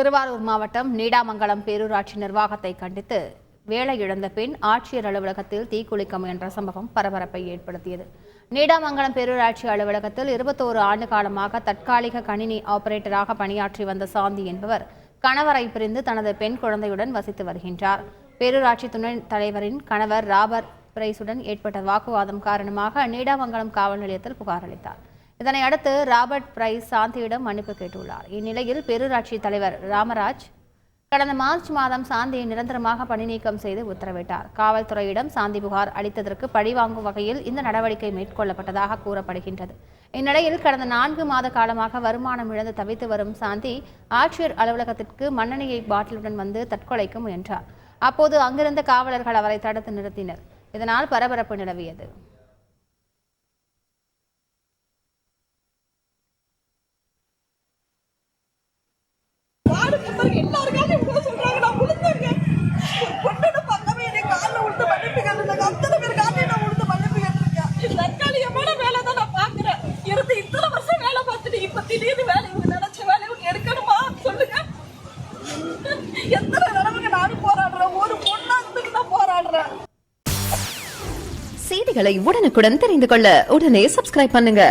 திருவாரூர் மாவட்டம் நீடாமங்கலம் பேரூராட்சி நிர்வாகத்தை கண்டித்து வேலை இழந்த பெண் ஆட்சியர் அலுவலகத்தில் தீக்குளிக்க முயன்ற சம்பவம் பரபரப்பை ஏற்படுத்தியது. நீடாமங்கலம் பேரூராட்சி அலுவலகத்தில் 21 ஆண்டு காலமாக தற்காலிக கணினி ஆபரேட்டராக பணியாற்றி வந்த சாந்தி என்பவர் கணவரை பிரிந்து தனது பெண் குழந்தையுடன் வசித்து வருகின்றார். பேரூராட்சி துணைத் தலைவரின் கணவர் ராபர்ட் பிரைஸுடன் ஏற்பட்ட வாக்குவாதம் காரணமாக நீடாமங்கலம் காவல் நிலையத்தில் புகார் அளித்தார். இதனை அடுத்து ராபர்ட் பிரைஸ் சாந்தியிடம் மன்னிப்பு கேட்டுள்ளார். இந்நிலையில் பேரூராட்சி தலைவர் ராமராஜ் கடந்த மார்ச் மாதம் சாந்தியை நிரந்தரமாக பணி நீக்கம் செய்து உத்தரவிட்டார். காவல்துறையிடம் சாந்தி புகார் அளித்ததற்கு பழிவாங்கும் வகையில் இந்த நடவடிக்கை மேற்கொள்ளப்பட்டதாக கூறப்படுகின்றது. இந்நிலையில் கடந்த 4 மாத காலமாக வருமானம் இழந்து தவித்து வரும் சாந்தி ஆட்சியர் அலுவலகத்திற்கு மண்ணெண்ணெய் பாட்டிலுடன் வந்து தற்கொலைக்கு முயன்றார். அப்போது அங்கிருந்த காவலர்கள் அவரை தடுத்து நிறுத்தினர். இதனால் பரபரப்பு நிலவியது. செய்திகளை உடனுக்குடன் தெரிந்து கொள்ள உடனே சப்ஸ்கிரைப் பண்ணுங்க.